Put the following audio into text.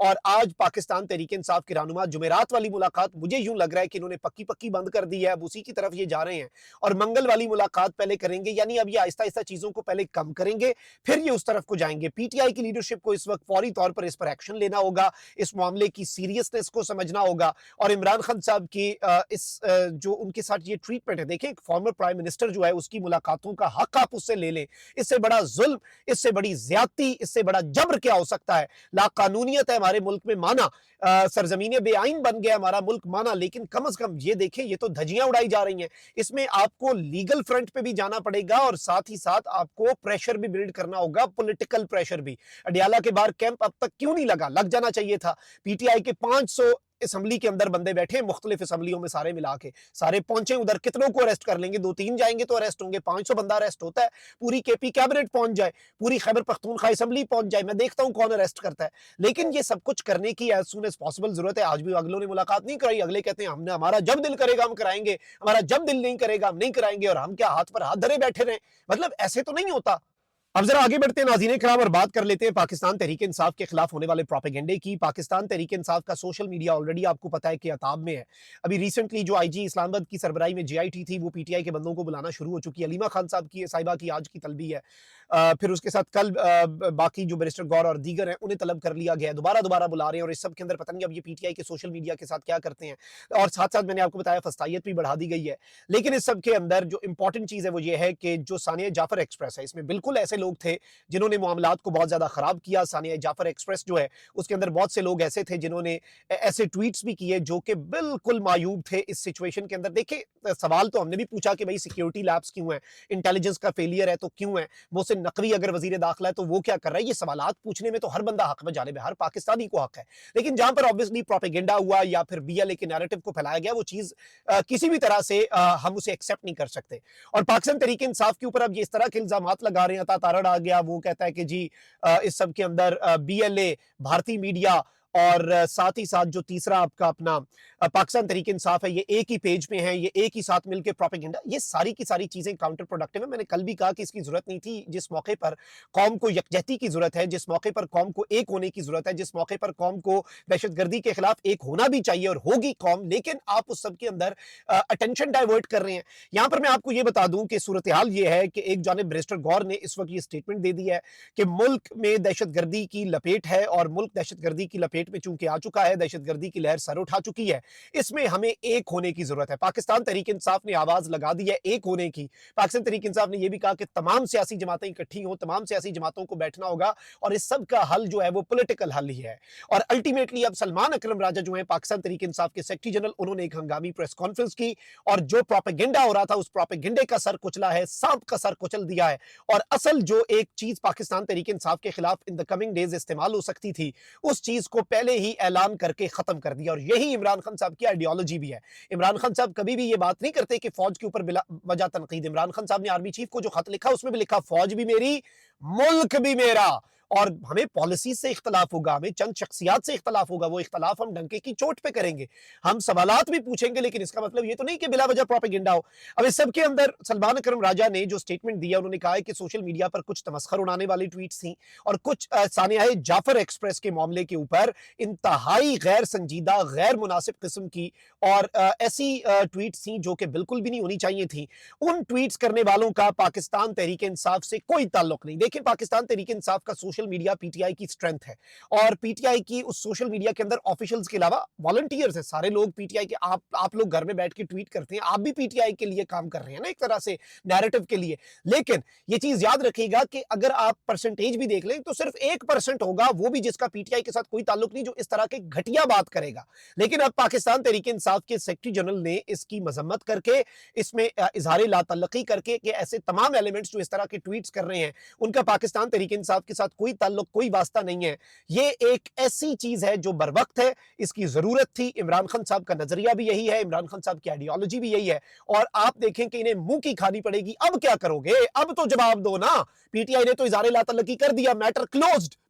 اور آج پاکستان تحریک انصاف کے رہنما جمعرات والی ملاقات مجھے یوں لگ رہا ہے کہ انہوں نے پکی پکی بند کر دی ہے، اب اسی کی طرف یہ جا رہے ہیں اور منگل والی ملاقات پہلے کریں گے، یعنی اب یہ آہستہ آہستہ چیزوں کو پہلے کم کریں گے پھر یہ اس طرف کو جائیں گے۔ پی ٹی آئی کی لیڈرشپ کو اس وقت فوری طور پر اس پر ایکشن لینا ہوگا، اس معاملے کی سیریسنس کو سمجھنا ہوگا اور عمران خان صاحب کی جو ان کے ساتھ یہ ٹریٹمنٹ ہے، دیکھیں ایک فارمر پرائم منسٹر جو ہے اس کی ملاقاتوں کا حق آپ اس سے لے لیں، اس سے بڑا ظلم، اس سے بڑی زیادتی، اس سے بڑا جبر کیا ہو سکتا ہے؟ لا قانونیت ہے ہمارے ملک میں مانا، سرزمین بے آئین بن گیا ہمارا ملک مانا، لیکن کم از کم یہ دیکھیں یہ تو دھجیاں اڑائی جا رہی ہیں، اس میں آپ کو لیگل فرنٹ پہ بھی جانا پڑے گا اور ساتھ ہی ساتھ آپ کو پریشر بھی بلڈ کرنا ہوگا، پولیٹیکل پریشر بھی۔ اڈیالہ کے باہر کیمپ اب تک کیوں نہیں لگا؟ لگ جانا چاہیے تھا۔ پی ٹی آئی کے 500 اسمبلی کے اندر بندے بیٹھے ہیں، مختلف اسمبلیوں میں سارے ملا کے، سارے پہنچے ادھر، کتنوں کو اریسٹ کر لیں گے؟ 2-3 جائیں گے تو اریسٹ ہوں گے، 500 بندہ اریسٹ ہوتا ہے، پوری کے پی کیبنٹ پہنچ جائے، پوری خیبر پختونخوا اسمبلی پہنچ جائے، میں دیکھتا ہوں کون اریسٹ کرتا ہے۔ لیکن یہ سب کچھ کرنے کی ایز سون ایز پاسبل ضرورت ہے۔ آج بھی اگلوں نے ملاقات نہیں کرائی، اگلے کہتے ہیں ہمارا جب دل کرے گا ہم کرائیں گے، ہمارا جب دل نہیں کرے گا ہم نہیں کرائیں گے، اور ہم کیا ہاتھ پر ہاتھ دھرے بیٹھے رہیں؟ مطلب ایسے تو نہیں ہوتا۔ اب ذرا آگے بڑھتے ہیں ناظرین کرام اور بات کر لیتے ہیں پاکستان تحریک انصاف کے خلاف ہونے والے پروپیگنڈے کی۔ پاکستان تحریک انصاف کا سوشل میڈیا آلریڈی آپ کو پتا ہے کہ عطاب میں ہے۔ ابھی ریسنٹلی جو آئی جی اسلام آباد کی سربراہی میں جے آئی ٹی تھی وہ پی ٹی آئی کے بندوں کو بلانا شروع ہو چکی ہے۔ علیمہ خان صاحب کی صاحبہ کی آج کی طلبی ہے، پھر اس کے ساتھ کل باقی جو بیرسٹر گور اور دیگر ہیں انہیں طلب کر لیا گیا ہے، دوبارہ بلا رہے ہیں، اور اس سب کے اندر پتہ نہیں اب یہ پی ٹی آئی کے سوشل میڈیا کے ساتھ کیا کرتے ہیں، اور ساتھ ساتھ میں نے آپ کو بتایا فسطائیت بھی بڑھا دی گئی ہے۔ لیکن اس سب کے اندر جو امپورٹنٹ چیز ہے وہ یہ ہے کہ جو ثانیہ جعفر ایکسپریس ہے اس میں بالکل ایسے لوگ تھے جنہوں نے معاملات کو بہت زیادہ خراب کیا۔ ثانیہ جعفر ایکسپریس جو ہے اس کے اندر بہت سے لوگ ایسے تھے جنہوں نے ایسے ٹویٹس بھی کیے جو کہ بالکل معیوب تھے اس سچویشن کے اندر۔ دیکھیں سوال تو ہم نے بھی پوچھا کہ بھائی سیکیورٹی لیبس کیوں ہیں، انٹیلیجنس کا فیلئر ہے تو کیوں ہے، محسن نقوی اگر وزیر داخلہ ہے تو وہ کیا کر رہا ہے؟ یہ سوالات پوچھنے میں تو ہر بندہ حق میں جانب ہے، ہر پاکستانی کو حق ہے، لیکن جہاں پر obviously پروپیگنڈا ہوا یا پھر بی ایل اے کے نیریٹو کو پھیلایا گیا وہ چیز کسی بھی طرح سے ہم اسے ایکسیپٹ نہیں کر سکتے۔ اور پاکستان تحریک انصاف کے اوپر اب یہ اس طرح کے الزامات لگا رہے ہیں، عطا تارڑ آ گیا، وہ کہتا ہے کہ جی اس سب کے اندر بی ایل اے، بھارتی میڈیا اور ساتھ ہی ساتھ جو تیسرا آپ کا اپنا پاکستان تحریک انصاف ہے یہ ایک ہی پیج پہ ہیں، یہ ایک ہی ساتھ مل کے پروپیگنڈا، یہ ساری کی ساری چیزیں کاؤنٹر پروڈکٹیو ہیں۔ میں نے کل بھی کہا کہ اس کی ضرورت نہیں تھی، جس موقع پر قوم کو یکجہتی کی ضرورت ہے، جس موقع پر قوم کو ایک ہونے کی ضرورت ہے، جس موقع پر قوم کو دہشت گردی کے خلاف ایک ہونا بھی چاہیے اور ہوگی قوم، لیکن آپ اس سب کے اندر اٹینشن ڈائیورٹ کر رہے ہیں۔ یہاں پر میں آپ کو یہ بتا دوں کہ صورتحال یہ ہے کہ ایک جانب بیرسٹر گور نے اس وقت یہ سٹیٹمنٹ دے دی ہے کہ ملک میں دہشت گردی کی لپیٹ ہے اور ملک دہشت گردی کی لپیٹ میں چونکہ آ چکا ہے، دہشت گردی کی لہر سر اٹھا چکی ہے، اس میں ہمیں ایک ہونے کی ضرورت ہے۔ پاکستان تحریک انصاف نے آواز لگا دی ہے ایک ہونے کی۔ پاکستان تحریک انصاف نے یہ بھی کہا کہ تمام سیاسی جماعتیں اکٹھی ہوں، تمام سیاسی جماعتوں کو بیٹھنا ہوگا اور اس سب کا حل جو ہے وہ پولیٹیکل حل ہی ہے۔ اور الٹیمیٹلی اب سلمان اکرم راجہ جو ہیں پاکستان تحریک انصاف کے سیکرٹری جنرل، انہوں نے ایک ہنگامی پریس کانفرنس کی اور جو پروپیگنڈا ہو رہا تھا اس پروپیگنڈے کا سر کچلا ہے، سانپ کا سر کچل دیا ہے، اور اصل جو ایک چیز پاکستان تحریک انصاف کے خلاف ان دا کمنگ ڈیز استعمال ہو سکتی تھی اس چیز کو پہلے ہی اعلان کر کے ختم کر دیا، اور یہی عمران خان صاحب کی آئیڈیالوجی بھی ہے۔ عمران خان صاحب کبھی بھی یہ بات نہیں کرتے کہ فوج کے اوپر بلا وجہ تنقید۔ عمران خان صاحب نے آرمی چیف کو جو خط لکھا اس میں بھی لکھا فوج بھی میری، ملک بھی میرا، اور ہمیں پالیسی سے اختلاف ہوگا، ہمیں چند شخصیات سے اختلاف ہوگا، وہ اختلاف ہم ڈنکے کی چوٹ پہ کریں گے، ہم سوالات بھی پوچھیں گے، لیکن اس کا مطلب یہ تو نہیں کہ بلا وجہ پروپیگنڈا ہو۔ اب اس سب کے اندر سلمان اکرم راجہ نے جو سٹیٹمنٹ دیا، انہوں نے کہا ہے کہ سوشل میڈیا پر کچھ تمسخر اڑانے والی ٹویٹس تھیں اور کچھ ثانیہ جعفر ایکسپریس کے معاملے کے اوپر انتہائی غیر سنجیدہ، غیر مناسب قسم کی اور ایسی ٹویٹس تھیں جو کہ بالکل بھی نہیں ہونی چاہیے تھیں۔ ان ٹویٹس کرنے والوں کا پاکستان تحریک انصاف سے کوئی تعلق نہیں۔ دیکھیں پاکستان تحریک انصاف کا social media P T I کی سٹرینتھ ہے، اور پی ٹی آئی کی اس سوشل میڈیا کے اندر آفیشلز کے علاوہ والنٹیئرز ہیں، سارے لوگ پی ٹی آئی کے، آپ لوگ گھر میں بیٹھ کے ٹویٹ کرتے ہیں، آپ بھی پی ٹی آئی کے لیے کام کر رہے ہیں نا ایک طرح سے نیریٹو کے لیے، لیکن یہ چیز یاد رکھیے گا کہ اگر آپ پرسنٹیج بھی دیکھ لیں تو صرف 1% ہوگا وہ بھی جس کا پی ٹی آئی کے ساتھ کوئی تعلق نہیں، جو اس طرح کے گھٹیا بات کرے گا۔ لیکن اب پاکستان تحریک انصاف کے سیکرٹری جنرل نے اس کی مذمت کر کے، اس میں اظہار لا تعلقی کر کے کہ ایسے تمام ایلیمنٹس جو اس طرح کے ٹویٹس کر رہے ہیں ان کا پاکستان تحریک انصاف کے ساتھ کوئی تعلق، کوئی واسطہ نہیں ہے۔ یہ ایک ایسی چیز ہے جو بر وقت ہے، اس کی ضرورت تھی۔ عمران خان صاحب کا نظریہ بھی یہی ہے، عمران خان صاحب کی آئیڈیالوجی بھی یہی ہے، اور آپ دیکھیں کہ انہیں منہ کی کھانی پڑے گی۔ اب کیا کرو گے؟ اب تو جواب دو نا۔ پی ٹی آئی نے تو اظہار لا تعلقی کر دیا، میٹر کلوزڈ،